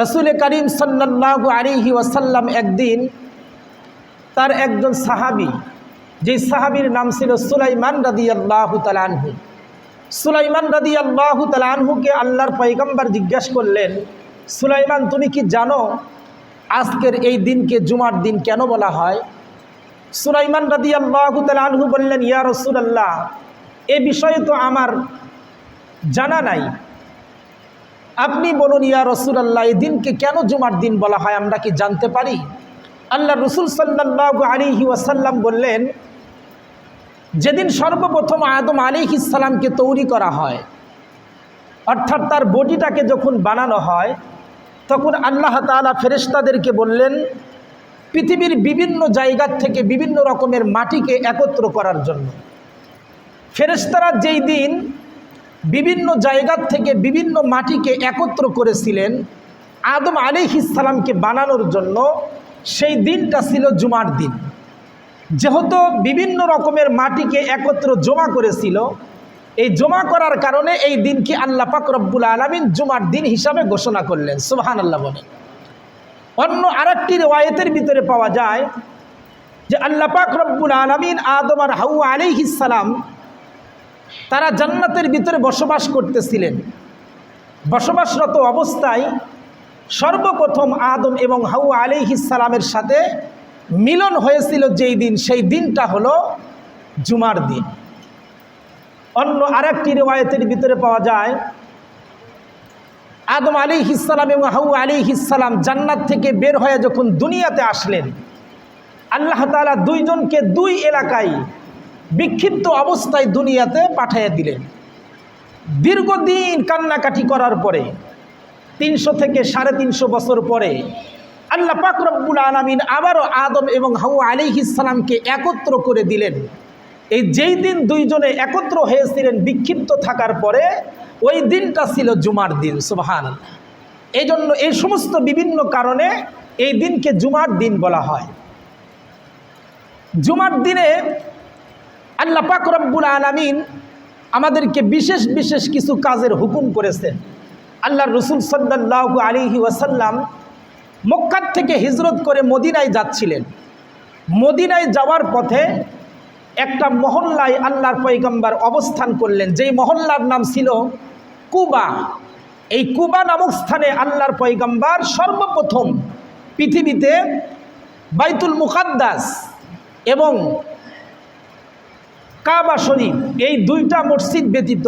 রাসূল করিম সাল্লাল্লাহু আলাইহি ওয়াসাল্লাম একদিন তার একজন সাহাবী, যে সাহাবীর নাম ছিল সুলাইমান রাদিয়াল্লাহু তাআলা আনহু। সুলাইমান রাদিয়াল্লাহু তাআলা আনহুকে আল্লাহর পয়গম্বর জিজ্ঞাসা করলেন, সুলাইমান, তুমি কি জানো আজকের এই দিনকে জুমার দিন কেন বলা হয়? সুলাইমান রাদিয়াল্লাহু তাআলা আনহু বললেন, ইয়া রাসূলুল্লাহ, এ বিষয়ে তো আমার জানা নাই, আপনি বলুন ইয়া রাসূলুল্লাহ, এই দিনকে কেন জুমার দিন বলা হয়, আমরা কি জানতে পারি? আল্লাহ রাসূল সাল্লাল্লাহু আলাইহি ওয়াসাল্লাম বললেন, যেদিন সর্বপ্রথম আদম আলাইহিস সালামকে তৈরি করা হয়, অর্থাৎ তার বডিটাকে যখন বানানো হয়, তখন আল্লাহ তাআলা ফেরেশতাদেরকে বললেন পৃথিবীর বিভিন্ন জায়গা থেকে বিভিন্ন রকমের মাটিকে একত্র করার জন্য। ফেরেশতারা যেই দিন বিভিন্ন জায়গা থেকে বিভিন্ন মাটিকে একত্র করেছিলেন আদম আলাইহিস সালামকে বানানোর জন্য, সেই দিনটা ছিল জুমার দিন। যেহেতু বিভিন্ন রকমের মাটিকে একত্র জমা করেছিল, এই জমা করার কারণে এই দিনকে আল্লাহ পাক রব্বুল আলামিন জুমার দিন হিসাবে ঘোষণা করলেন। সুবহানাল্লাহ বলেন। অন্য আরেকটি riwayতের ভিতরে পাওয়া যায় যে আল্লাহ পাক রব্বুল আলামিন আদম আর হাওয়া আলাইহিস সালাম তারা জান্নাতের ভিতরে বসবাস করতেছিলেন। বসবাসরত অবস্থায় সর্বপ্রথম আদম এবং হাওয়া আলাইহিস সালামের সাথে মিলন হয়েছিল যেই দিন, সেই দিনটা হলো জুমার দিন। অন্য আরেকটি riwayতের ভিতরে পাওয়া যায় আদম আলাইহিস সালাম এবং হাওয়া আলাইহিস সালাম জান্নাত থেকে বের হয়ে যখন দুনিয়াতে আসলেন, আল্লাহ তাআলা দুইজনকে দুই এলাকায় বিক্ষিপ্ত অবস্থায় দুনিয়াতে পাঠিয়ে দিলেন। দীর্ঘদিন কান্নাকাটি করার পরে 300 থেকে 350 বছর পরে আল্লাহ পাক রব্বুল আলামিন আবারও আদম এবং হাওয়া আলাইহিস সালামকে একত্র করে দিলেন। এই যেই দিন দুইজনে একত্র হয়েছিলেন বিক্ষিপ্ত থাকার পরে, ওই দিনটা ছিল জুমার দিন। সুবহানাল্লাহ। এই জন্য এই সমস্ত বিভিন্ন কারণে এই দিনকে জুমার দিন বলা হয়। জুমার দিনে আল্লাহ পাক রব্বুল আলামিন আমাদেরকে বিশেষ বিশেষ কিছু কাজের হুকুম করেছেন। আল্লাহর রাসূল সাল্লাল্লাহু আলাইহি ওয়াসাল্লাম মক্কা থেকে হিজরত করে মদিনায় যাচ্ছিলেন। মদিনায় যাওয়ার পথে একটা মহল্লায় আল্লাহর পয়গম্বর অবস্থান করলেন, যেই মহল্লার নাম ছিল কুবা। এই কুবা নামক স্থানে আল্লাহর পয়গম্বর সর্বপ্রথম পৃথিবীতে বাইতুল মুকাদ্দাস এবং কাবা শরীফ, এই দুইটা মসজিদ ব্যতীত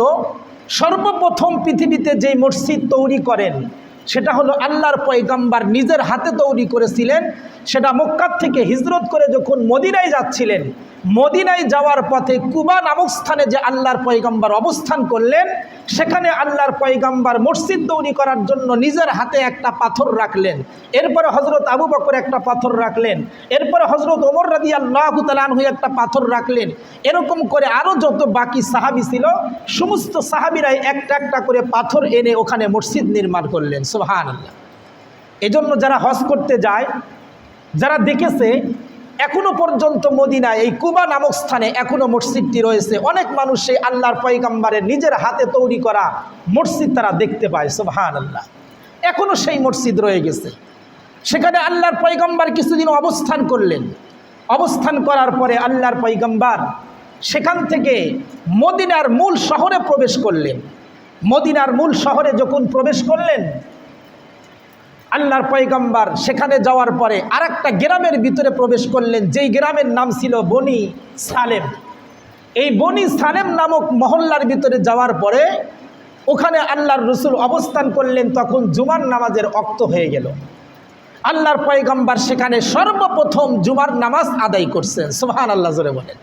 সর্বপ্রথম পৃথিবীতে যেই মসজিদ তৈরি করেন, সেটা হলো আল্লাহর পয়গম্বর নিজের হাতে তৈরি করেছিলেন। সেটা মক্কা থেকে হিজরত করে যখন মদিনায় যাচ্ছিলেন, মদিনায় যাওয়ার পথে কুবা নামক স্থানে যে আল্লাহর পয়গম্বর অবস্থান করলেন, সেখানে আল্লাহর পয়গম্বর মসজিদ তৈরি করার জন্য নিজের হাতে একটা পাথর রাখলেন। এরপরে হযরত আবু বকর একটা পাথর রাখলেন, এরপরে হযরত ওমর রাদিয়াল্লাহু তাআলা আনহু একটা পাথর রাখলেন। এরকম করে আরও যত বাকি সাহাবী ছিল, সমস্ত সাহাবীরাই একটা একটা করে পাথর এনে ওখানে মসজিদ নির্মাণ করলেন। সুবহানাল্লাহ। এজন্য যারা হজ করতে যায়, যারা দেখেছে এখনো পর্যন্ত মদিনায় এই কুবা নামক স্থানে এখনো মসজিদটি রয়েছে। অনেক মানুষ সেই আল্লাহর পয়গম্বরের নিজের হাতে তৈরি করা মসজিদ তারা দেখতে পায়। সুবহানাল্লাহ। এখনো সেই মসজিদ রয়ে গেছে। সেখানে আল্লাহর পয়গম্বর কিছুদিন অবস্থান করলেন। অবস্থান করার পরে আল্লাহর পয়গম্বর সেখান থেকে মদিনার মূল শহরে প্রবেশ করলেন। মদিনার মূল শহরে যখন প্রবেশ করলেন, আল্লাহর পয়গম্বর সেখানে যাওয়ার পরে আরেকটা গ্রামের ভিতরে প্রবেশ করলেন, যেই গ্রামের নাম ছিল বনি সালেম। এই বনি সালেম নামক মহল্লার ভিতরে যাওয়ার পরে ওখানে আল্লাহর রাসূল অবস্থান করলেন। তখন জুমার নামাজের ওয়াক্ত হয়ে গেল। আল্লাহর পয়গম্বর সেখানে সর্বপ্রথম জুমার নামাজ আদায় করছেন। সুবহানাল্লাহ জোরে বলেন।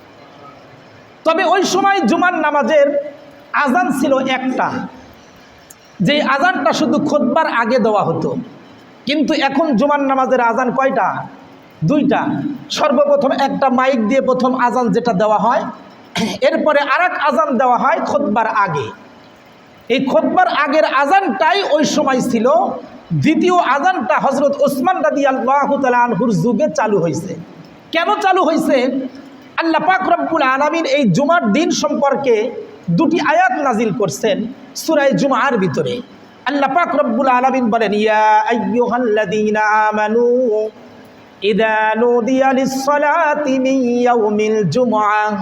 তবে ওই সময় জুমার নামাজের আজান ছিল একটা, যেই আজানটা শুধু খুতবার আগে দেওয়া হতো। কিন্তু এখন জুমার নামাজের আজান কয়টা? দুইটা। সর্বপ্রথম একটা মাইক দিয়ে প্রথম আজান যেটা দেওয়া হয়, এরপরে আরেক আজান দেওয়া হয় খুতবার আগে। এই খুতবার আগের আজানটাই ওই সময় ছিল। দ্বিতীয় আজানটা হযরত ওসমান রাদিয়াল্লাহু তাআলা আনহুর যুগে চালু হয়েছে। কেন চালু হয়েছে? আল্লাহ পাক রব্বুল আলামিন এই জুমার দিন সম্পর্কে দুটি আয়াত নাজিল করছেন সূরা জুমার ভিতরে। আল্লাহ পাক রব্বুল আলামিন বলেন, ইয়া আইয়ুহাল্লাযীনা আমানু ইযা নুদিয়া লিস-সালাতি মিন ইয়াউমিল জুমআহ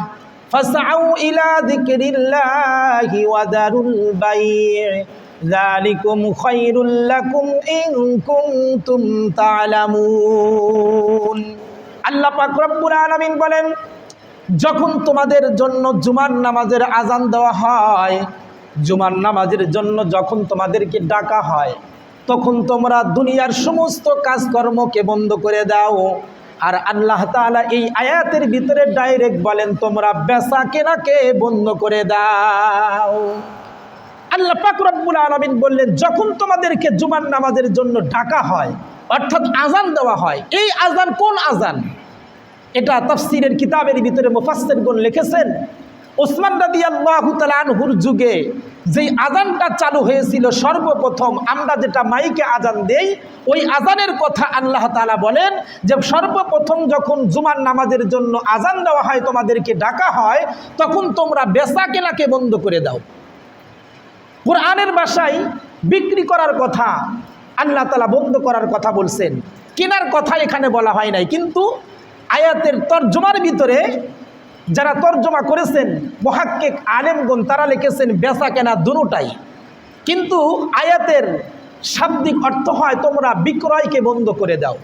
ফাসআউ ইলা যিকরিল্লাহি ওয়া দারুল বাই' যালিকুম খায়রুল লাকুম ইন কুনতুম তা'লামুন। আল্লাহ পাক রব্বুল আলামিন বলেন, যখন তোমাদের জন্য জুমার নামাজের আজান দেওয়া হয়, জুমার নামাজের জন্য যখন তোমাদেরকে ডাকা হয়, তখন তোমরা দুনিয়ার সমস্ত কাজকর্মকে বন্ধ করে দাও। আর আল্লাহ তাআলা এই আয়াতের ভিতরে ডাইরেক্ট বলেন, তোমরা বেচা কেনাকে বন্ধ করে দাও। আল্লাহ পাক রব্বুল আলামিন বললেন, যখন তোমাদেরকে জুমার নামাজের জন্য ডাকা হয়, অর্থাৎ আজান দেওয়া হয়, এই আজান কোন আজান? এটা তাফসীরের কিতাবের ভিতরে মুফাসসিরগণ লিখেছেন, ওসমান রাদিয়াল্লাহু তাআলা আনহুর যুগে যেই আজানটা চালু হয়েছিল সর্বপ্রথম, আমরা যেটা মাইকে আজান দেই, ওই আজানের কথা আল্লাহ তাআলা বলেন যে সর্বপ্রথম যখন জুমার নামাজের জন্য আজান দেওয়া হয়, তোমাদেরকে ডাকা হয়, তখন তোমরা বেচা কেনাকে বন্ধ করে দাও। কোরআনের ভাষায় বিক্রি করার কথা আল্লাহ তাআলা বন্ধ করার কথা বলছেন, কেনার কথা এখানে বলা হয় নাই। কিন্তু আয়াতের তরজমার ভিতরে যারা তরজমা করেছেন মুহাক্কিক আলেমগণ, তারা লিখেছেন বেচা কেনা দুটোটাই। কিন্তু আয়াতের শাব্দিক অর্থ হয় তোমরা বিক্রয়কে বন্ধ করে দাও।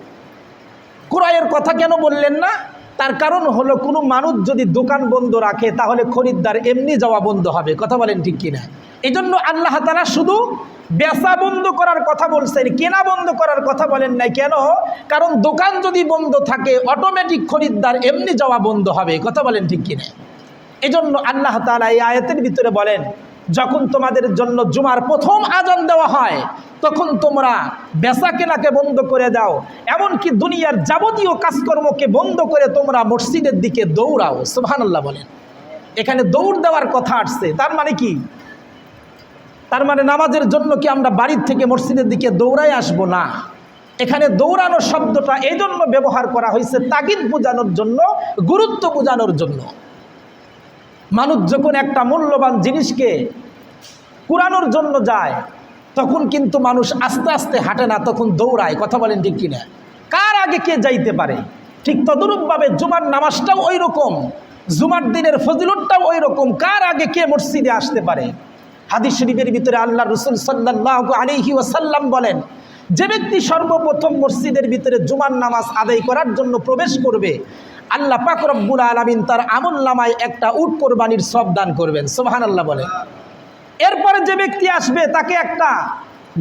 ক্রয়ের কথা কেন বললেন না? তার কারণ হলো, কোনো মানুষ যদি দোকান বন্ধ রাখে তাহলে খরিদ্দার এমনি যাওয়া বন্ধ হবে। কথা বলেন ঠিক কিনা? এই জন্য আল্লাহ তাআলা শুধু বেচা বন্ধ করার কথা বলছেন, কেনা বন্ধ করার কথা বলেন নাই। কেন? কারণ দোকান যদি বন্ধ থাকে অটোমেটিক খরিদ্দার এমনি যাওয়া বন্ধ হবে। কথা বলেন ঠিক কিনা? এই জন্য আল্লাহ তাআলা এই আয়াতের ভিতরে বলেন, যখন তোমাদের জন্য জুমার প্রথম আজান দেওয়া হয়, তখন তোমরা বেচা কেনাকে বন্ধ করে দাও, এমনকি দুনিয়ার যাবতীয় কাজকর্মকে বন্ধ করে তোমরা মসজিদের দিকে দৌড়াও। সুবহানাল্লাহ বলেন। এখানে দৌড় দেওয়ার কথা আসছে, তার মানে কি? তার মানে নামাজের জন্য কি আমরা বাড়ির থেকে মসজিদের দিকে দৌড়াই আসবো? না, এখানে দৌড়ানোর শব্দটা এই জন্য ব্যবহার করা হয়েছে তাগিদ বোঝানোর জন্য, গুরুত্ব বোঝানোর জন্য। মানুষ যখন একটা মূল্যবান জিনিসকে কুড়ানোর জন্য যায়, তখন কিন্তু মানুষ আস্তে আস্তে হাঁটে না, তখন দৌড়ায়। কথা বলেন ঠিক কিনা? কার আগে কে যাইতে পারে? ঠিক তদরূপভাবে জুমার নামাজটাও ওই রকম, জুমার দিনের ফজিলতটাও ওই রকম, কার আগে কে মসজিদে আসতে পারে। হাদিস শরীফের ভিতরে আল্লাহ রাসূল সাল্লাল্লাহু আলাইহি ওয়াসাল্লাম বলেন, যে ব্যক্তি সর্বপ্রথম মসজিদের ভিতরে জুমার নামাজ আদায় করার জন্য প্রবেশ করবে, আল্লাহ পাক রব্বুল আলামিন তার আমলনামায় একটা উট কোরবানির সওয়াব দান করবেন। সুবহানাল্লাহ বলেন। এরপরে যে ব্যক্তি আসবে তাকে একটা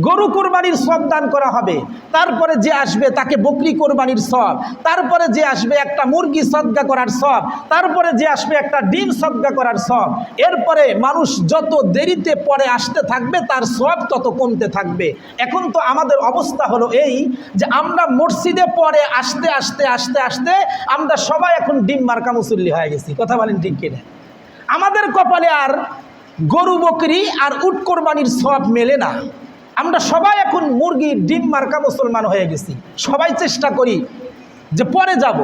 গরু কোরবানির সওয়াব দান করা হবে। তারপরে যে আসবে তাকে বকরি কোরবানির সওয়াব। তারপরে যে আসবে একটা মুরগি সদকা করার সওয়াব। তারপরে যে আসবে একটা ডিম সদকা করার সওয়াব। এরপরে মানুষ যত দেরিতে পরে আসতে থাকবে তার সওয়াব তত কমতে থাকবে। এখন তো আমাদের অবস্থা হলো এই যে আমরা মসজিদে পরে আসতে আসতে আসতে আসতে আমরা সবাই এখন ডিম মার্কা মুসল্লি হয়ে গেছি। কথা বলেন ঠিক কিনা? আমাদের কপালে আর গরু বকরি আর উট কোরবানির সওয়াব মেলে না। আমরা সবাই এখন মুরগি ডিম মার্কা মুসলমান হয়ে গেছি। সবাই চেষ্টা করি যে পরে যাব,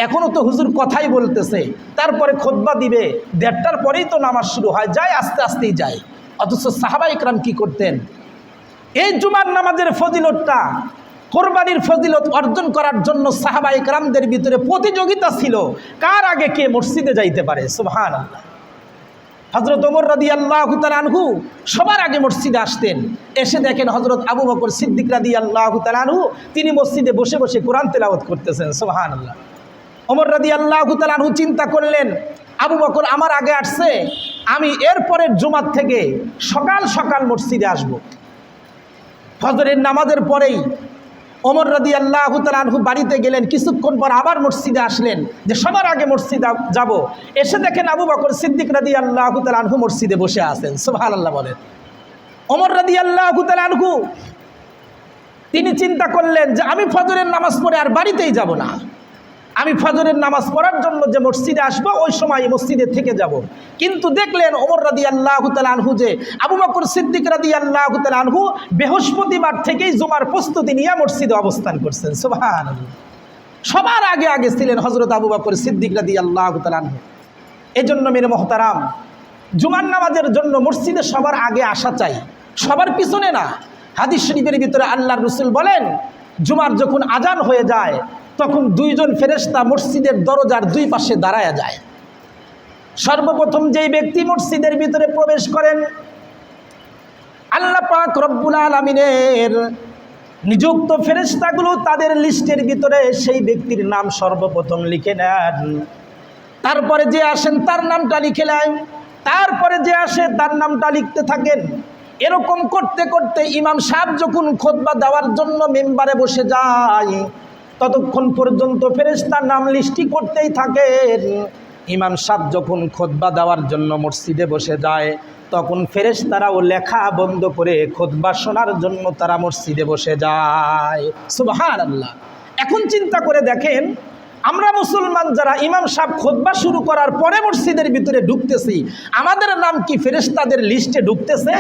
এখনও তো হুজুর কথাই বলতেছে, তারপরে খুতবা দিবে, 1:30টার পরেই তো নামাজ শুরু হয়, যায় আস্তে আস্তেই যায়। অথচ সাহাবা ইকরাম কি করতেন? এই জুমার নামাজের ফজিলতটা, কোরবানির ফজিলত অর্জন করার জন্য সাহাবা ইকরামদের ভিতরে প্রতিযোগিতা ছিল, কার আগে কে মসজিদে যাইতে পারে। সুবহানাল্লাহ। হযরত ওমর রাদিয়াল্লাহু তাআলা আনহু সবার আগে মসজিদে আসতেন। এসে দেখেন হযরত আবু বকর সিদ্দিক রাদিয়াল্লাহু তাআলা আনহু তিনি মসজিদে বসে বসে কোরআন তেলাওয়াত করতেছেন। সুবহানাল্লাহ। ওমর রাদিয়াল্লাহু তাআলা আনহু চিন্তা করলেন, আবু বকর আমার আগে আসছে, আমি এরপরের জুমার থেকে সকাল সকাল মসজিদে আসব। ফজরের নামাজের পরেই ওমর রাদিয়াল্লাহু তাআলা আনহু বাড়িতে গেলেন। কিছুক্ষণ পর আবার মসজিদে আসলেন যে সবার আগে মসজিদে যাব। এসে দেখেন আবু বকর সিদ্দিক রাদিয়াল্লাহু তাআলা আনহু মসজিদে বসে আছেন। সুবহানাল্লাহ বলেন। ওমর রাদিয়াল্লাহু তাআলা আনহু তিনি চিন্তা করলেন যে আমি ফজরের নামাজ পড়ে আর বাড়িতেই যাব না, আমি ফজরের নামাজ পড়ার জন্য যে মসজিদে আসবো ওই সময় মসজিদে থেকে যাব। কিন্তু দেখলেন ওমর রাদিয়াল্লাহু তাআলা আনহু যে আবু বকর সিদ্দিক রাদিয়াল্লাহু তাআলা আনহু বৃহস্পতিবার থেকেই জুমার প্রস্তুতি নিয়ে মসজিদে অবস্থান করছেন। সুবহানাল্লাহ। সবার আগে আগে ছিলেন হযরত আবু বকর সিদ্দিক রাদিয়াল্লাহু তাআলা আনহু। এজন্য মেরে মুহতারাম, জুমার নামাজের জন্য মসজিদে সবার আগে আসা চাই, সবার পিছনে না। হাদিস শরীফের ভিতরে আল্লাহর রাসূল বলেন, জুমার যখন আজান হয়ে যায় তখন দুইজন ফেরেশতা মসজিদের দরজার দুই পাশে দাঁড়ায়া যায়। সর্বপ্রথম যেই ব্যক্তি মসজিদের ভিতরে প্রবেশ করেন, আল্লাহ পাক রব্বুল আলামিনের নিযুক্ত ফেরেশতাগুলো তাদের লিস্টের ভিতরে সেই ব্যক্তির নাম সর্বপ্রথম লিখে নেন। তারপরে যে আসেন তার নামটা লিখে নেন, তারপরে যে আসে তার নামটা লিখতে থাকেন। এরকম করতে করতে ইমাম সাহেব যখন খুতবা দেওয়ার জন্য মেম্বারে বসে যায়, ততক্ষণ পর্যন্ত ফেরেশতার নাম লিস্টি করতেই থাকেন। ইমাম সাহেব যখন খুতবা দেওয়ার জন্য মসজিদে বসে যায়, তখন ফেরেশতারাও লেখা বন্ধ করে খুতবা শোনার জন্য তারা মসজিদে বসে যায়। সুবহানাল্লাহ। এখন চিন্তা করে দেখেন, আমরা মুসলমান যারা ইমাম সাহেব খুতবা শুরু করার পরে মসজিদের ভিতরে ঢুকতেছি, আমাদের নাম কি ফেরেশতাদের লিস্টে ঢুকতেছে?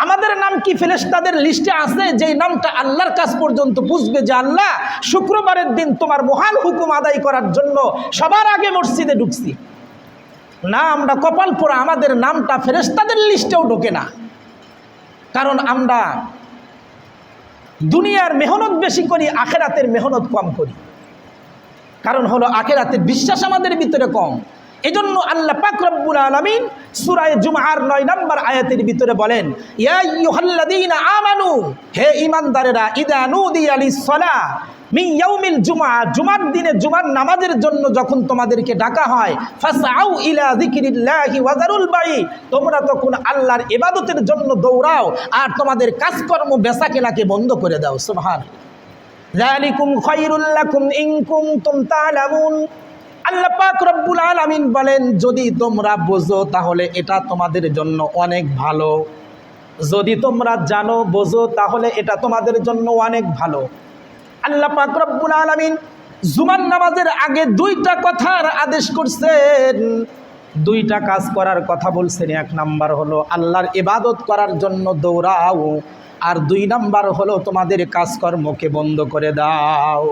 আমাদের নাম কি ফেরেশতাদের লিস্টে আছে? যেই নামটা আল্লাহর কাছ পর্যন্ত বুঝবে যে আল্লাহ শুক্রবারের দিন তোমার মহান হুকুম আদায় করার জন্য সবার আগে মসজিদে ঢুকছি। না, আমরা কপাল পোড়া, আমাদের নামটা ফেরেশতাদের লিস্টেও ঢোকে না। কারণ আমরা দুনিয়ার মেহনত বেশি করি, আখেরাতের মেহনত কম করি। কারণ হলো আখেরাতের বিশ্বাস আমাদের ভিতরে কম। এজন্য আল্লাহ পাক রব্বুল আলামিন সূরা জুমআর 9 নম্বর আয়াতের ভিতরে বলেন, ইয়া আইয়ুহাল্লাযীনা আমানু, হে ঈমানদারেরা, ইযা নুদিয়া লিস-সালাহ মিন ইয়াউমিল জুমআ, জুমার দিনে জুমার নামাজের জন্য যখন তোমাদেরকে ডাকা হয়, ফাসআউ ইলা যিকরিল্লাহি ওয়া যারুল বাই, তোমরা তখন আল্লাহর ইবাদতের জন্য দৌড়াও আর তোমাদের কাজকর্ম বেচাকেনাকে বন্ধ করে দাও। সুবহানাল্লাহ। যালিকুম খায়রুল লাকুম ইন কুনতুম তা'লামুন, আল্লাহ পাক রব্বুল আলামিন বলেন, যদি তোমরা বোঝো তাহলে এটা তোমাদের জন্য অনেক ভালো। যদি তোমরা জানো, বোঝো, তাহলে এটা তোমাদের জন্য অনেক ভালো। আল্লাহ পাক রব্বুল আলামিন জুমার নামাজের আগে দুইটা কথার আদেশ করছেন, দুইটা কাজ করার কথা বলছেন। এক নাম্বার হলো আল্লাহর ইবাদত করার জন্য দৌড়াও, আর দুই নাম্বার হলো তোমাদের কাজকর্মকে বন্ধ করে দাও।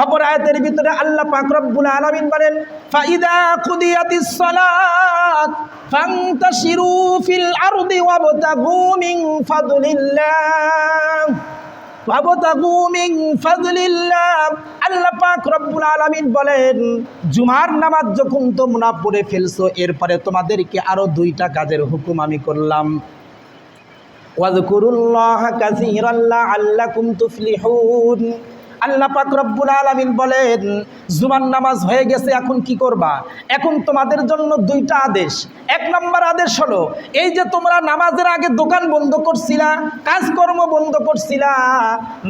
অপর আয়াতের ভিতরে আল্লাহ পাক রব্বুল আলামিন বলেন, ফাইদা কুদিয়াতিস সালাত ফান্তাশিরু ফিল আরদি ওয়াবতাগু মিন ফাদলিল্লাহ ওয়াবতাগু মিন ফাদলিল্লাহ। আল্লাহ পাক রব্বুল আলামিন বলেন, জুমার নামাজ যখন তোমরা পড়ে ফেলছো, এরপরে তোমাদেরকে আরো দুইটা কাজের হুকুম আমি করলাম। ওয়াযকুরুল্লাহা কাসীরান লাআল্লাকুম তুফলিহুন। আল্লাহ পাক রব্বুল আলামিন বলেন, জুমার নামাজ হয়ে গেছে, এখন কি করবা? এখন তোমাদের জন্য দুইটা আদেশ। এক নম্বর আদেশ হলো, এই যে তোমরা নামাজের আগে দোকান বন্ধ করছিলা, কাজকর্ম বন্ধ করছিলা,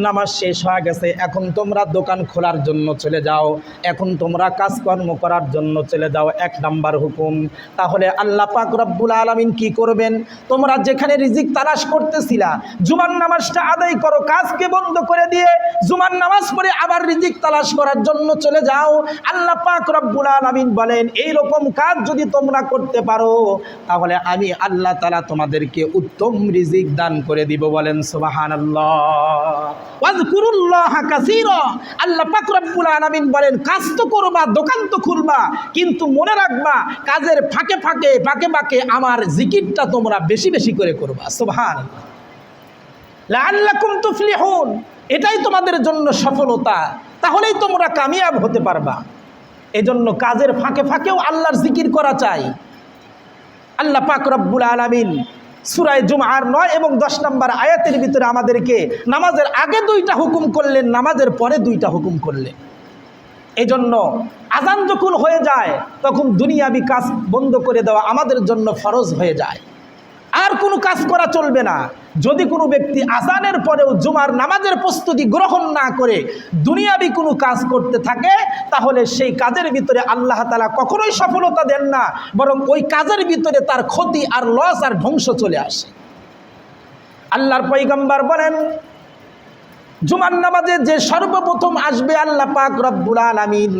নামাজ শেষ হয়ে গেছে, এখন তোমরা দোকান খোলার জন্য চলে যাও, এখন তোমরা কাজকর্ম করার জন্য চলে যাও। এক নম্বর হুকুম। তাহলে আল্লাহ পাক রব্বুল আলামিন কি করবেন? তোমরা যেখানে রিজিক তালাশ করতেছিলা, জুমার নামাজটা আদায় করো, কাজকে বন্ধ করে দিয়ে জুমার নামাজ পরে আবার রিজিক তালাশ করার জন্য চলে যাও। আল্লাহ পাক রব্বুল আলামিন বলেন, এই রকম কাজ যদি তোমরা করতে পারো, তাহলে আমি আল্লাহ তাআলা তোমাদেরকে উত্তম রিজিক দান করে দিব। বলেন সুবহানাল্লাহ। ওয়াযকুরুল্লাহা কাসীরা। আল্লাহ পাক রব্বুল আলামিন বলেন, কাজ তো করবা, দোকান তো খুলবা, কিন্তু মনে রাখবা কাজের ফাঁকে ফাঁকে, বাঁকে বাঁকে আমার জিকিরটা তোমরা বেশি বেশি করে করবা। সুবহানাল্লাহ। লাআল্লাকুম তুফলিহুন, এটাই তোমাদের জন্য সফলতা, তাহলেই তোমরা কামিয়াব হতে পারবা। এজন্য কাজের ফাঁকে ফাঁকেও আল্লাহর জিকির করা চাই। আল্লাহ পাক রব্বুল আলামিন সূরা জুমআর 9 এবং 10 নম্বর আয়াতের ভিতরে আমাদেরকে নামাজের আগে দুইটা হুকুম করলেন, নামাজের পরে দুইটা হুকুম করলেন। এজন্য আজান যখন হয়ে যায়, তখন দুনিয়াবি কাজ বন্ধ করে দেওয়া আমাদের জন্য ফরজ হয়ে যায়। আর কোনো কাজ করা চলবে না। যদি কোনো ব্যক্তি আজানের পরেও জুমার নামাজের প্রস্তুতি গ্রহণ না করে দুনিয়াবি কোনো কাজ করতে থাকে, তাহলে সেই কাজের ভিতরে আল্লাহ তাআলা কখনোই সফলতা দেন না, বরং ওই কাজের ভিতরে তার ক্ষতি আর লস আর ধ্বংস চলে আসে। আল্লাহর পয়গম্বর বলেন, জুমার নামাজে যে সর্বপ্রথম আসবে, আল্লাহ পাক রব্বুল আলামিন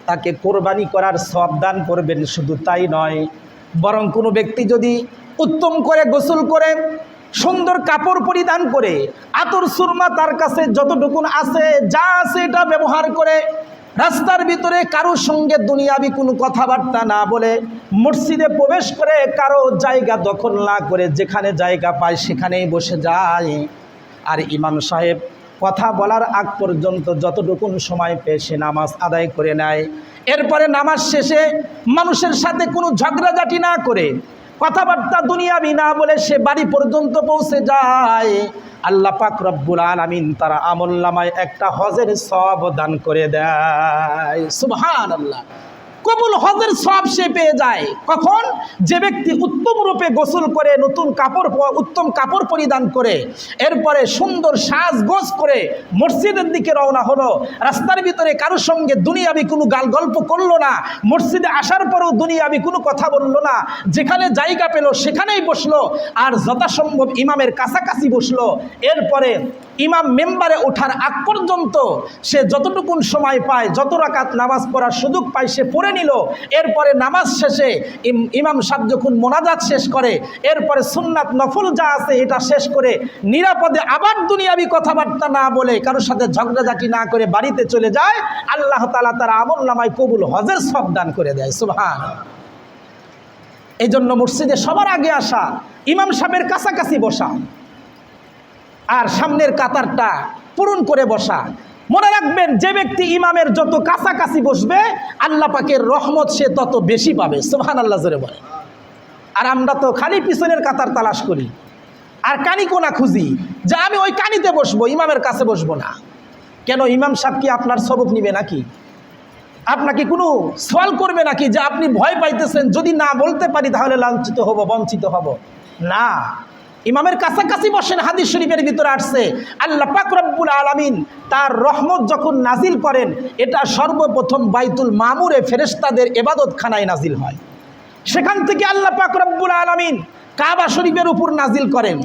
তাকে কোরবানি করার সওয়াব দান করবেন। শুধু তাই নয়, বরং কোনো ব্যক্তি যদি উত্তম করে গোসল করে, সুন্দর কাপড় পরিধান করে, আতর সুরমা তার কাছে যতটুকুন আছে, যা আছে এটা ব্যবহার করে, রাস্তার ভিতরে কারোর সঙ্গে দুনিয়াবি কোনো কথাবার্তা না বলে মসজিদে প্রবেশ করে কারো জায়গা দখল না করে যেখানে জায়গা পায় সেখানেই বসে যায়। আর ইমাম সাহেব কথা বলার আগ পর্যন্ত যতটুকুন সময় পেয়ে সে নামাজ আদায় করে নেয়। এরপরে নামাজ শেষে মানুষের সাথে কোনো ঝগড়াঝাটি না করে কথাবার্তা দুনিয়াবি না বলে সে বাড়ি পর্যন্ত পৌঁছে যায়। আল্লাহ পাক রব্বুল আলামিন তার আমলনামায় একটা হজের সওয়াব দান করে দেয়। সুবহানাল্লাহ। কবুল হজের সওয়াব সে পেয়ে যায় কখন? যে ব্যক্তি উত্তম রূপে গোসল করে উত্তম কাপড় পরিধান করে এরপরে সুন্দর সাজগোজ করে মসজিদের দিকে রওনা হলো। রাস্তার ভিতরে কারোর সঙ্গে দুনিয়াবি কোনো গল্প করলো না, মসজিদে আসার পরেও দুনিয়াবি কোনো কথা বললো না, যেখানে জায়গা পেল সেখানেই বসলো আর যথাসম্ভব ইমামের কাছাকাছি বসলো। এরপরে ইমাম মেম্বারে ওঠার আগ পর্যন্ত সে যতটুকুন সময় পায়, যত রাকাত নামাজ পড়ার সুযোগ পায় সে পড়ে নিল। এরপরে নামাজ শেষে ইমাম সাহেব যখন মোনাজাত শেষ করে এরপরে সুন্নাত নফল যা আছে এটা শেষ করে নিরাপদে আবার দুনিয়াবি কথাবার্তা না বলে কারোর সাথে ঝগড়াঝাটি না করে বাড়িতে চলে যায়। আল্লাহ তাআলা তার আমলনামায় কবুল হজের সওয়াব দান করে দেয়। সুবহানাল্লাহ। এই জন্য মসজিদে সবার আগে আসা, ইমাম সাহেবের কাছাকাছি বসা আর সামনের কাতারটা পূরণ করে বসা। মনে রাখবেন, যে ব্যক্তি ইমামের যত কাছাকাছি বসবে আল্লাহ পাকের রহমত সে তত বেশি পাবে। সুবহানাল্লাহ জোরে বলে। আর আমরা তো খালি পিছনের কাতার তালাশ করি আর কানি কোনা খুঁজি যে আমি ওই কানিতে বসবো, ইমামের কাছে বসবো না। কেন? ইমাম সাহেব কি আপনার সবক নিবে নাকি? আপনাকে কোনো সওয়াল করবে নাকি যে আপনি ভয় পাইতেছেন যদি না বলতে পারি তাহলে লাঞ্ছিত হব, বঞ্চিত হব? না, ইমামের কাছাকাছি বসেন। হাদিস শরীফের ভিতরে আসছে আল্লাহ পাক রব্বুল আলামিন তার রহমত যখন নাজিল করেন এটা সর্বপ্রথম বাইতুল মামুরে ফেরেশতাদের ইবাদতখানায় নাজিল হয়। সেখান থেকে আল্লাহ পাক রব্বুল আলামিন কাবা শরীফের উপর নাজিল করেন।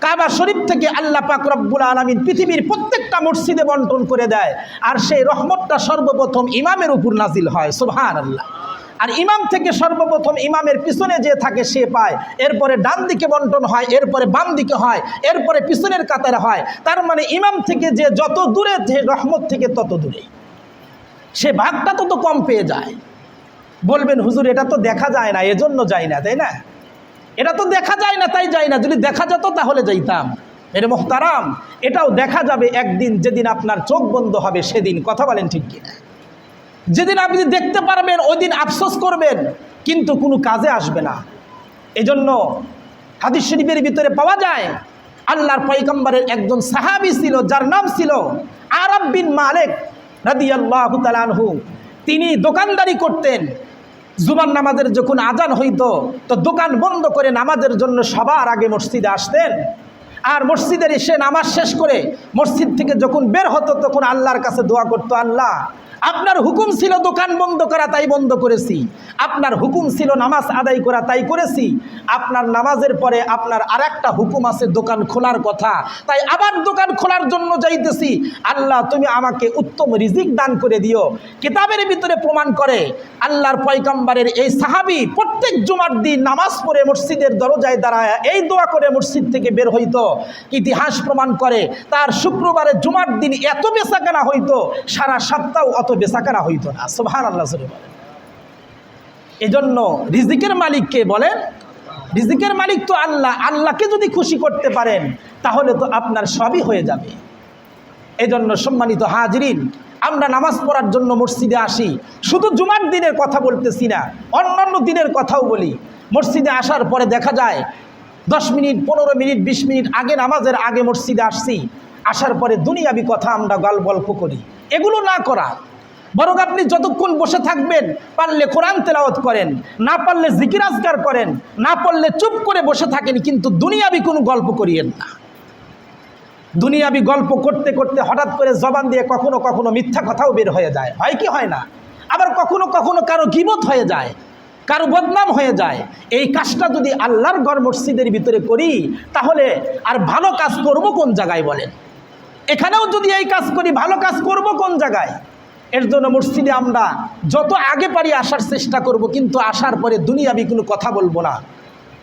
কাবা শরীফ থেকে আল্লাহ পাক রব্বুল আলামিন পৃথিবীর প্রত্যেকটা মসজিদে বন্টন করে দেয় আর সেই রহমতটা সর্বপ্রথম ইমামের উপর নাজিল হয়। সুবহানাল্লাহ। আর ইমাম থেকে সর্বপ্রথম ইমামের পিছনে যে থাকে সে পায়, এরপরে ডান দিকে বন্টন হয়, এরপরে বাম দিকে হয়, এরপরে পিছনের কাতারে হয়। তার মানে ইমাম থেকে যে যত দূরে, যে রহমত থেকে তত দূরে, সে ভাগটা তত কম পেয়ে যায়। বলবেন হুজুর এটা তো দেখা যায় না এজন্য যাই না, তাই না? এটা তো দেখা যায় না তাই যাই না, যদি দেখা যেত তাহলে যাইতাম। এর মোহতারাম, এটাও দেখা যাবে একদিন, যেদিন আপনার চোখ বন্ধ হবে সেদিন। কথা বলেন ঠিক কিনা? যেদিন আপনি দেখতে পারবেন ওই দিন আফসোস করবেন কিন্তু কোনো কাজে আসবে না। এজন্য হাদিস শরীফের ভিতরে পাওয়া যায় আল্লাহর পয়গম্বরের একজন সাহাবী ছিল যার নাম ছিল আরাব বিন মালিক রাদিয়াল্লাহু তাআলা আনহু। তিনি দোকানদারি করতেন। জুমার নামাজের যখন আজান হইতো তো দোকান বন্ধ করে নামাজের জন্য সবার আগে মসজিদে আসতেন। আর মসজিদের এসে নামাজ শেষ করে মসজিদ থেকে যখন বের হতো তখন আল্লাহর কাছে দোয়া করতো, আল্লাহ আপনার হুকুম ছিল দোকান বন্ধ করা তাই বন্ধ করেছি, আপনার হুকুম ছিল নামাজ আদায় করা তাই করেছি, আপনার নামাজের পরে আপনার আর একটা হুকুম আছে দোকান খোলার কথা, তাই আবার দোকান খোলার জন্য যাইতেছি। আল্লাহ তুমি আমাকে উত্তম রিজিক দান করে দিও। কিতাবের ভিতরে প্রমাণ করে আল্লাহর পয়গম্বরের এই সাহাবী প্রত্যেক জুমার দিন নামাজ পড়ে মসজিদের দরজায় দাঁড়ায় এই দোয়া করে মসজিদ থেকে বের হইতো। ইতিহাস প্রমাণ করে তার শুক্রবারে জুমার দিন এত বেচাকেনা হইতো, সারা সপ্তাহ অত বেচাকেনা হইতো না। সুবহানাল্লাহ। এজন্য রিজিকের মালিক কে বলেন? রিজিকের মালিক তো আল্লাহ। আল্লাহকে যদি খুশি করতে পারেন তাহলে তো আপনার সবই হয়ে যাবে। এজন্য সম্মানিত হাজিরিন, আমরা নামাজ পড়ার জন্য মসজিদে আসি। শুধু জুমার দিনের কথা বলতেছি না, অন্যান্য দিনের কথাও বলি। মসজিদে আসার পরে দেখা যায় 10 মিনিট 15 মিনিট 20 মিনিট আগে নামাজের আগে মসজিদে আসছি, আসার পরে দুনিয়াবি কথা আমরা গল্প করি। এগুলো না করা, বরং আপনি যতক্ষণ বসে থাকবেন পারলে কোরআন তেলাওয়াত করেন, না পারলে জিকির আজকার করেন, না পারলে চুপ করে বসে থাকেন, কিন্তু দুনিয়াবি কোনো গল্প করিয়েন না। দুনিয়াবি গল্প করতে করতে হঠাৎ করে জবান দিয়ে কখনো কখনো মিথ্যা কথাও বের হয়ে যায়, হয় কি হয় না? আবার কখনো কখনো কারো গীবত হয়ে যায়, কারো বদনাম হয়ে যায়। এই কাজটা যদি আল্লাহর ঘর মসজিদের ভিতরে করি তাহলে আর ভালো কাজ করব কোন জায়গায় বলেন? এখানেও যদি এই কাজ করি ভালো কাজ করব কোন জায়গায়? এর জন্য মসজিদে আমরা যত আগে পারি আসার চেষ্টা করব, কিন্তু আসার পরে দুনিয়াবি কোনো কথা বলবো না।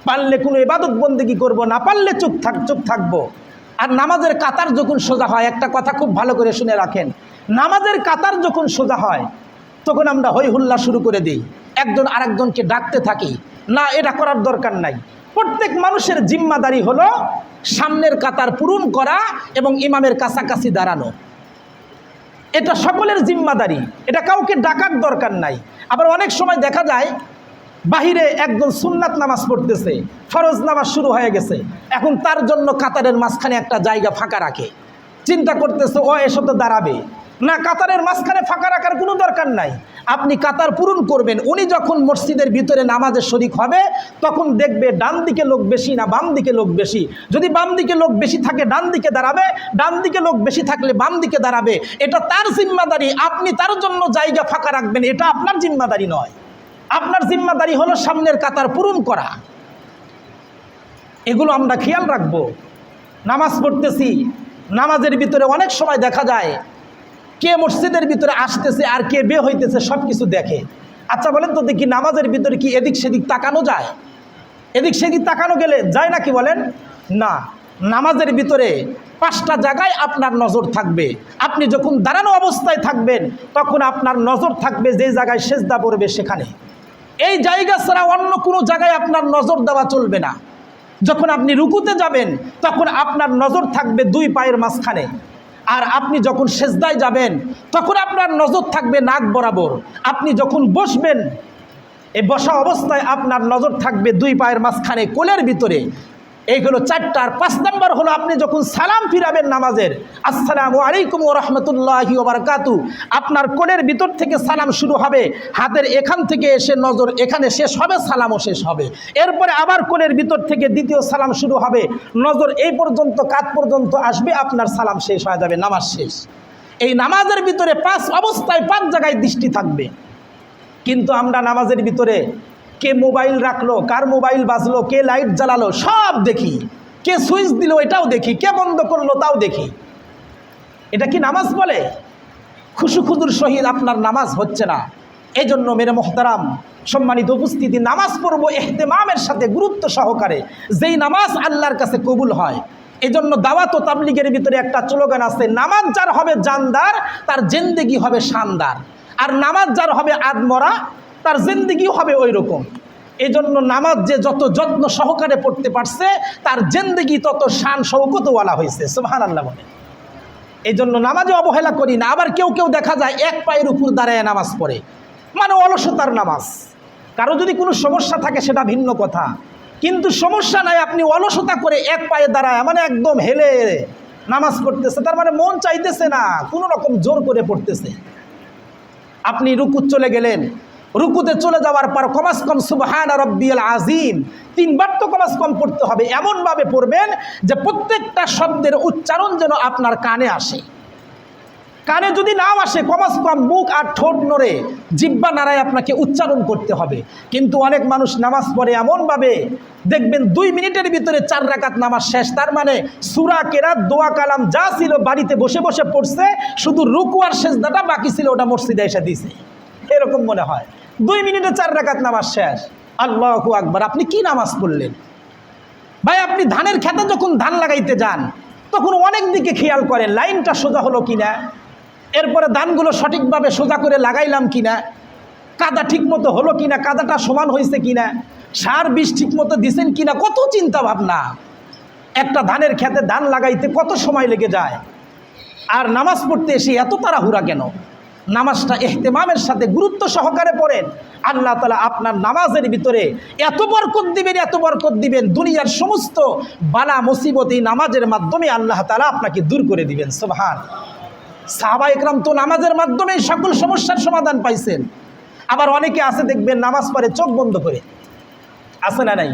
পারলে কোনো ইবাদত বন্দেগি করব, না পারলে চুপ থাকবো। আর নামাজের কাতার যখন সোজা হয়, একটা কথা খুব ভালো করে শুনে রাখেন, নামাজের কাতার যখন সোজা হয় তখন আমরা হই হুল্লা শুরু করে দিই, একজন আরেকজনকে ডাকতে থাকি। না, এটা করার দরকার নাই। প্রত্যেক মানুষের জিম্মাদারি হলো সামনের কাতার পূরণ করা এবং ইমামের কাছাকাছি দাঁড়ানো। এটা সকলের জিম্মাদারি, এটা কাউকে ডাকার দরকার নাই। আবার অনেক সময় দেখা যায় বাহিরে একজন সুন্নাত নামাজ পড়তেছে, ফরজ নামাজ শুরু হয়ে গেছে, এখন তার জন্য কাতারের মাঝখানে একটা জায়গা ফাঁকা রাখে, চিন্তা করতেছে ও এসব তো দাঁড়াবে না। কাতারের মাঝখানে ফাঁকা রাখার কোনো দরকার নাই, আপনি কাতার পূরণ করবেন। উনি যখন মসজিদের ভিতরে নামাজের শরিক হবে তখন দেখবে ডান দিকে লোক বেশি না বাম দিকে লোক বেশি। যদি বাম দিকে লোক বেশি থাকে ডান দিকে দাঁড়াবে, ডান দিকে লোক বেশি থাকলে বাম দিকে দাঁড়াবে। এটা তার জিম্মাদারি, আপনি তার জন্য জায়গা ফাঁকা রাখবেন, এটা আপনার জিম্মাদারি নয়। আপনার জিম্মাদারি হলো সামনের কাতার পূরণ করা। এগুলো আমরা খেয়াল রাখবো। নামাজ পড়তেছি, নামাজের ভিতরে অনেক সময় দেখা যায় কে মসজিদের ভিতরে আসতেছে আর কে বের হইতেছে সব কিছু দেখে। আচ্ছা বলেন তো দেখি, নামাজের ভিতরে কি এদিক সেদিক তাকানো যায়? এদিক সেদিক তাকানো গেলে যায় নাকি বলেন? না। নামাজের ভিতরে 5টা জায়গায় আপনার নজর থাকবে। আপনি যখন দাঁড়ানো অবস্থায় থাকবেন তখন আপনার নজর থাকবে যে জায়গায় সেজদা পড়বে সেখানে। এই জায়গা ছাড়া অন্য কোনো জায়গায় আপনার নজর দেওয়া চলবে না। যখন আপনি রুকুতে যাবেন তখন আপনার নজর থাকবে 2 পায়ের মাঝখানে, আর আপনি যখন সেজদায় যাবেন তখন আপনার নজর থাকবে নাক বরাবর। আপনি যখন বসবেন এই বসা অবস্থায় আপনার নজর থাকবে 2 পায়ের মাঝখানে কোলের ভিতরে। এইগুলো 4টা। আর 5 নম্বর হলো আপনি যখন সালাম ফিরাবেন নামাজের, আসসালামু আলাইকুম ওয়া রাহমাতুল্লাহি ওয়া বারাকাতু, আপনার কোলের ভিতর থেকে সালাম শুরু হবে, হাতের এখান থেকে এসে নজর এখানে শেষ হবে, সালামও শেষ হবে। এরপরে আবার কোলের ভিতর থেকে দ্বিতীয় সালাম শুরু হবে, নজর এই পর্যন্ত কাঁধ পর্যন্ত আসবে, আপনার সালাম শেষ হয়ে যাবে, নামাজ শেষ। এই নামাজের ভিতরে 5 অবস্থায় 5 জায়গায় দৃষ্টি থাকবে। কিন্তু আমরা নামাজের ভিতরে কে মোবাইল রাখলো, কার মোবাইল বাজলো, কে লাইট জ্বালালো সব দেখি, কে সুইচ দিল এটাও দেখি, কে বন্ধ করলো তাও দেখি। এটা কি নামাজ বলে? খুশুখুদুর সহিত আপনার নামাজ হচ্ছে না। এই জন্য মেরে মোহতারাম সম্মানিত উপস্থিতি, নামাজ পড়বো ইহতেমামের সাথে, গুরুত্ব সহকারে, যেই নামাজ আল্লাহর কাছে কবুল হয়। এই জন্য দাওয়াত ও তাবলীগের ভিতরে একটা স্লোগান আছে, নামাজ যার হবে জানদার তার জিন্দেগি হবে শানদার, আর নামাজ যার হবে আদমরা তার জিন্দেগিও হবে ওই রকম। এই জন্য নামাজ যে যত যত্ন সহকারে পড়তে পারছে তার জিন্দেগি তত শান শৌকতওয়ালা হয়েছে। সুবহানাল্লাহ বলে। এই জন্য নামাজে অবহেলা করি না। আবার কেউ কেউ দেখা যায় 1 পায়ের উপর দাঁড়ায় নামাজ পড়ে, মানে অলসতার নামাজ। কারো যদি কোনো সমস্যা থাকে সেটা ভিন্ন কথা, কিন্তু সমস্যা নাই, আপনি অলসতা করে 1 পায়ে দাঁড়ায় মানে একদম হেলে নামাজ পড়তেছে, তার মানে মন চাইতেছে না, কোনো রকম জোর করে পড়তেছে। আপনি রুকু চলে গেলেন, রুকুতে চলে যাওয়ার পর কমাস কম সুবহান রাব্বিয়াল আযীম 3 বার তো কমাস কম পড়তে হবে। এমনভাবে পড়বেন যে প্রত্যেকটা শব্দের উচ্চারণ যেন আপনার কানে আসে। কানে যদি নাও আসে কমাস কম মুখ আর ঠোঁট নড়ে জিহ্বা নাড়ায় আপনাকে উচ্চারণ করতে হবে। কিন্তু অনেক মানুষ নামাজ পড়ে এমনভাবে, দেখবেন 2 মিনিটের ভিতরে 4 রাকাত নামাজ শেষ। তার মানে সূরা কেরাত দোয়া কালাম যা ছিল বাড়িতে বসে বসে পড়ছে, শুধু রুকু আর সেজদাটা বাকি ছিল ওটা মসজিদে এসে দিয়েছে, এরকম মনে হয়। 2 মিনিটে 4 রাকাত নামাজ শেষ। আল্লাহু আকবার। আপনি কি নামাজ পড়লেন ভাই? আপনি ধানের খেতে যখন ধান লাগাইতে যান তখন অনেক দিকে খেয়াল করেন, লাইনটা সোজা হলো কিনা, এরপরে ধানগুলো সঠিকভাবে সোজা করে লাগাইলাম কিনা, কাদা ঠিক মতো হলো কিনা, কাদাটা সমান হয়েছে কিনা, সার বিষ ঠিক মতো দিছেন কিনা, কত চিন্তা ভাবনা। একটা ধানের খেতে ধান লাগাইতে কত সময় লেগে যায়, আর নামাজ পড়তে এসে এত তাড়াহুড়া কেন? নামাজটা ইহতেমামের সাথে গুরুত্ব সহকারে পড়েন, আল্লাহ তাআলা আপনার নামাজের ভিতরে এত বরকত দিবেন, এত বরকত দিবেন, দুনিয়ার সমস্ত বালা মুসিবত এই নামাজের মাধ্যমে আল্লাহ তাআলা আপনাকে দূর করে দিবেন। সুবহান। সাহাবা ইকরাম তো নামাজের মাধ্যমে সকল সমস্যার সমাধান পাইছেন। আবার অনেকে আছে দেখবেন নামাজ পড়ে চোখ বন্ধ করে, আছে না নাই?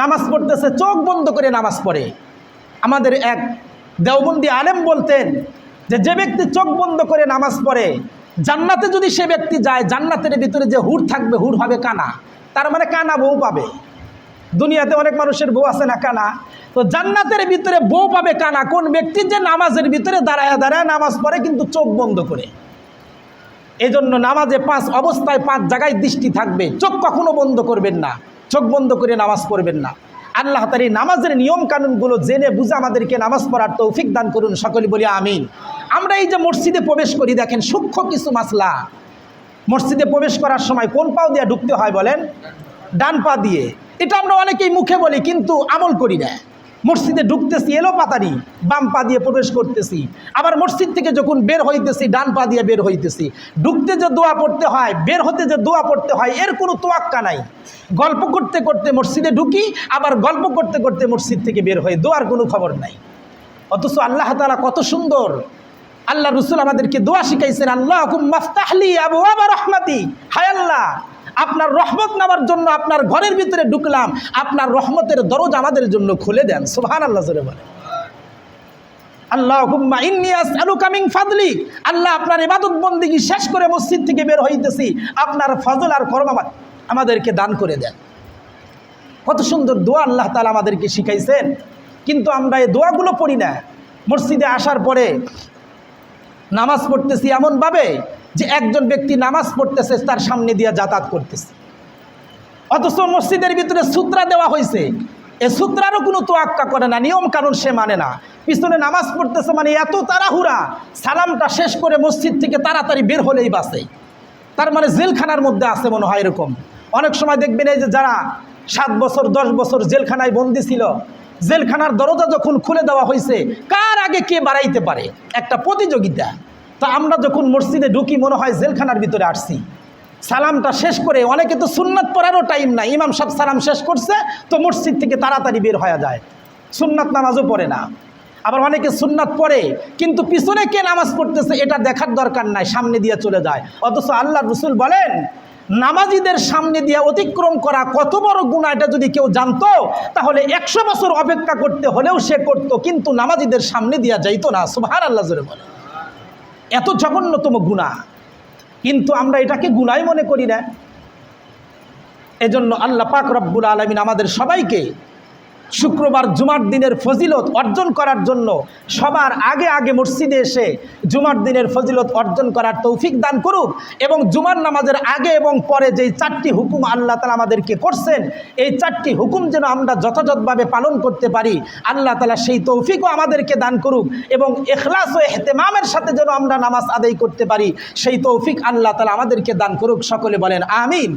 নামাজ পড়তেছে চোখ বন্ধ করে নামাজ পড়ে। আমাদের এক দেওবন্দি আলেম বলতেন যে ব্যক্তি চোখ বন্ধ করে নামাজ পড়ে জান্নাতে যদি সে ব্যক্তি যায়, জান্নাতের ভিতরে যে হুর থাকবে হুর হবে কানা, তার মানে কানা বউ পাবে। দুনিয়াতে অনেক মানুষের বউ আছে না কানা, তো জান্নাতের ভিতরে বউ পাবে কানা কোন ব্যক্তি? যে নামাজের ভিতরে দাঁড়ায় দাঁড়ায় নামাজ পড়ে কিন্তু চোখ বন্ধ করে। এই জন্য নামাজে 5 অবস্থায় 5 জায়গায় দৃষ্টি থাকবে, চোখ কখনো বন্ধ করবেন না, চোখ বন্ধ করে নামাজ পড়বেন না। আল্লাহ তাআলা এই নামাজের নিয়ম কানুনগুলো জেনে বুঝে আমাদেরকে নামাজ পড়ার তৌফিক দান করুন, সকলে বলি আমিন। আমরা এই যে মসজিদে প্রবেশ করি, দেখেন সূক্ষ্ম কিছু মাসলা। মসজিদে প্রবেশ করার সময় কোন পাও দিয়ে ঢুকতে হয় বলেন? ডান পা দিয়ে। এটা আমরা অনেকেই মুখে বলি কিন্তু আমল করি না। মসজিদে ঢুকতেছি এলো পাতারি, বাম পা দিয়ে প্রবেশ করতেছি, আবার মসজিদ থেকে যখন বের হইতেছি ডান পা দিয়ে বের হইতেছি। ঢুকতে যে দোয়া পড়তে হয়, বের হতে যে দোয়া পড়তে হয়, এর কোনো তোয়াক্কা নাই। গল্প করতে করতে মসজিদে ঢুকি, আবার গল্প করতে করতে মসজিদ থেকে বের হই, দোয়ার কোনো খবর নাই। অথচ আল্লাহ তাআলা কত সুন্দর, আল্লাহ রসুল আমাদেরকে দোয়া শিখাইছেন, আল্লাহুম্মা আফতাহলি আবওয়াবা রাহমাতি। হায় আল্লাহ, আপনার রহমত নেওয়ার জন্য আপনার ঘরের ভিতরে ঢুকলাম, আপনার রহমতের দরজা আমাদের জন্য খুলে দেন। সুবহানাল্লাহ জোরে বলেন। আল্লাহুম্মা ইন্নী আসআলুকা মিন ফাদলি। আল্লাহ, আপনার ইবাদত বন্দেগী শেষ করে মসজিদ থেকে বের হইতেছি, আপনার ফজল আর করম আমাদেরকে দান করে দেন। কত সুন্দর দোয়া আল্লাহ তাআলা আমাদেরকে শিখাইছেন, কিন্তু আমরা এই দোয়াগুলো পড়ি না। মসজিদে আসার পরে নামাজ পড়তেছি এমনভাবে যে একজন ব্যক্তি নামাজ পড়তেছে, তার সামনে দিয়ে যাতায়াত করতেছে। অথচ মসজিদের ভিতরে সূত্রা দেওয়া হয়েছে, এ সূত্রারও কোনো তোয়াক্কা করে না, নিয়ম কানুন সে মানে না। পিছনে নামাজ পড়তেছে মানে এত তাড়াহুড়া, সালামটা শেষ করে মসজিদ থেকে তাড়াতাড়ি বের হলেই বাসে। তার মানে জেলখানার মধ্যে আছে মনে হয় এরকম। অনেক সময় দেখবেন এই যে যারা 7 বছর 10 বছর জেলখানায় বন্দী ছিল, জেলখানার দরজা যখন খুলে দেওয়া হয়েছে, কার আগে কে বাড়াইতে পারে একটা প্রতিযোগিতা। তো আমরা যখন মসজিদে ঢুকি মনে হয় জেলখানার ভিতরে আসছি। সালামটা শেষ করে, অনেকে তো সুন্নাত পড়ারও টাইম নাই, ইমাম সাহেব সালাম শেষ করছে তো মসজিদ থেকে তাড়াতাড়ি বের হয়ে যায়, সুন্নাত নামাজও পড়ে না। আবার অনেকে সুন্নাত পড়ে কিন্তু পিছনে কে নামাজ পড়তেছে এটা দেখার দরকার নাই, সামনে দিয়ে চলে যায়। অথচ আল্লাহ রসুল বলেন, নামাজিদের সামনে দিয়ে অতিক্রম করা কত বড় গুনাহ, এটা যদি কেউ জানতো তাহলে 100 বছর অপেক্ষা করতে হলেও সে করতো, কিন্তু নামাজিদের সামনে দিয়ে যাইতো না। সুবহানাল্লাহ জোরে বলে। এত জঘন্যতম গুনাহ, কিন্তু আমরা এটাকে গুনাহই মনে করি না। এজন্য আল্লাহ পাক রব্বুল আলামিন আমাদের সবাইকে শুক্রবার জুমার দিনের ফজিলত অর্জন করার জন্য সবার আগে আগে মসজিদে এসে জুমার দিনের ফজিলত অর্জন করার তৌফিক দান করুক, এবং জুমার নামাজের আগে এবং পরে যেই 4টি হুকুম আল্লাহ তাআলা আমাদেরকে করছেন, এই 4টি হুকুম যেন আমরা যথাযথভাবে পালন করতে পারি, আল্লাহ তাআলা সেই তৌফিকও আমাদেরকে দান করুক, এবং ইখলাস ও ইহতিমামের সাথে যেন আমরা নামাজ আদায় করতে পারি, সেই তৌফিক আল্লাহ তাআলা আমাদেরকে দান করুক। সকলে বলেন আমিন।